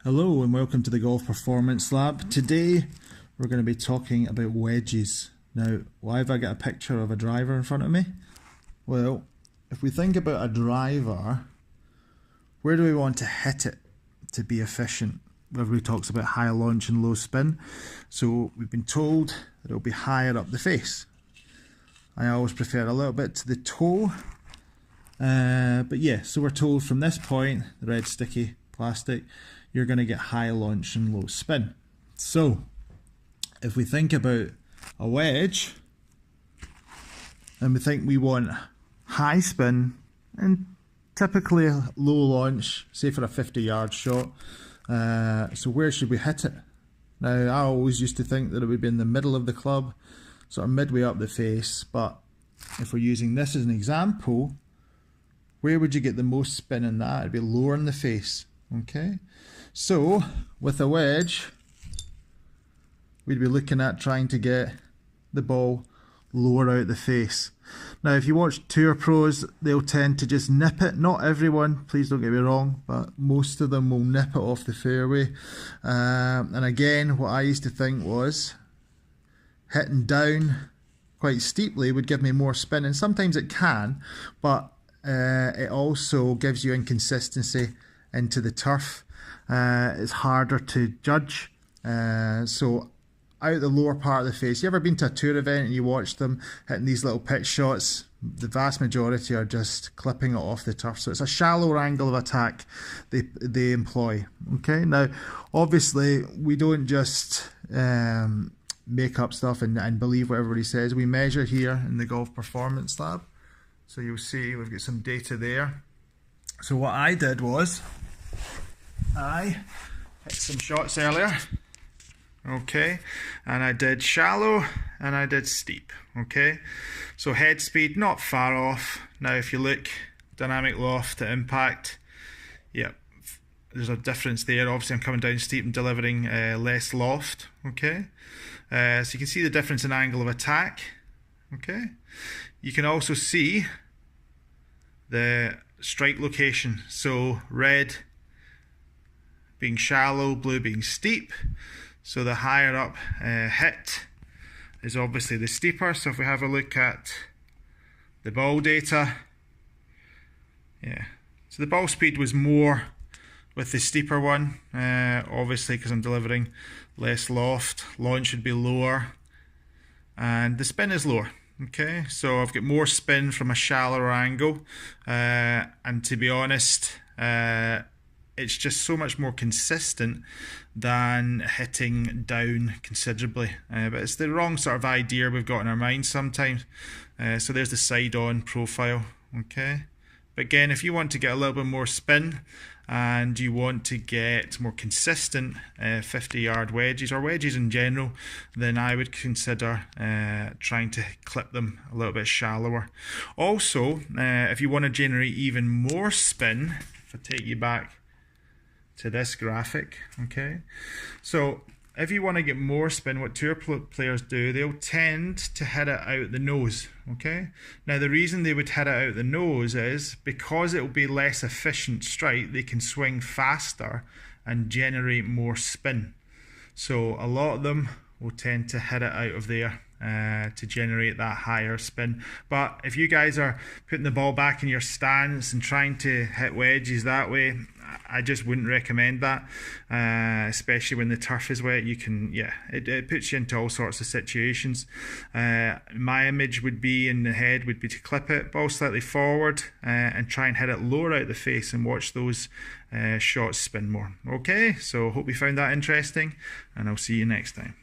Hello and welcome to the Golf Performance Lab. Today we're going to be talking about wedges. Now, why have I got a picture of a driver in front of me? Well, if we think about a driver, where do we want to hit it to be efficient? Everybody talks about high launch and low spin. So we've been told that it'll be higher up the face. I always prefer a little bit to the toe. But yeah, so we're told from this point, the red sticky plastic, you're going to get high launch and low spin. So if we think about a wedge and we think we want high spin and typically low launch, say for a 50-yard shot, so where should we hit it? Now, I always used to think that it would be in the middle of the club, sort of midway up the face, but if we're using this as an example, where would you get the most spin in that? It'd be lower in the face. Okay, so with a wedge, we'd be looking at trying to get the ball lower out the face. Now, if you watch tour pros, they'll tend to just nip it. Not everyone, please don't get me wrong, but most of them will nip it off the fairway. And again, what I used to think was hitting down quite steeply would give me more spin, and sometimes it can, but it also gives you inconsistency into the turf. It's harder to judge. So out the lower part of the face, you ever been to a tour event and you watch them hitting these little pitch shots? The vast majority are just clipping it off the turf. So it's a shallower angle of attack they employ. Okay, now obviously we don't just make up stuff and believe what everybody says. We measure here in the Golf Performance Lab. So you'll see we've got some data there. So what I did was I hit some shots earlier, okay, and I did shallow and I did steep, okay. So head speed not far off. Now if you look dynamic loft to impact, yeah, there's a difference there. Obviously I'm coming down steep and delivering less loft, okay. So you can see the difference in angle of attack, okay. You can also see the strike location, so red being shallow, blue being steep. So the higher up hit is obviously the steeper. So if we have a look at the ball data, yeah, so the ball speed was more with the steeper one, obviously because I'm delivering less loft. Launch should be lower and the spin is lower. Okay, so I've got more spin from a shallower angle, and to be honest, it's just so much more consistent than hitting down considerably. But it's the wrong sort of idea we've got in our minds sometimes. So there's the side-on profile. Okay, but again, if you want to get a little bit more spin and you want to get more consistent 50-yard wedges or wedges in general, then I would consider trying to clip them a little bit shallower. Also, if you want to generate even more spin, if I take you back to this graphic, okay, so if you want to get more spin, what tour players do, they'll tend to hit it out the nose, okay? Now the reason they would hit it out the nose is because it will be less efficient strike, they can swing faster and generate more spin. So a lot of them will tend to hit it out of there to generate that higher spin. But if you guys are putting the ball back in your stance and trying to hit wedges that way, I just wouldn't recommend that, especially when the turf is wet. You can, yeah, it puts you into all sorts of situations. My image would be in the head would be to clip it, ball slightly forward, and try and hit it lower out the face and watch those shots spin more. Okay, so hope you found that interesting, and I'll see you next time.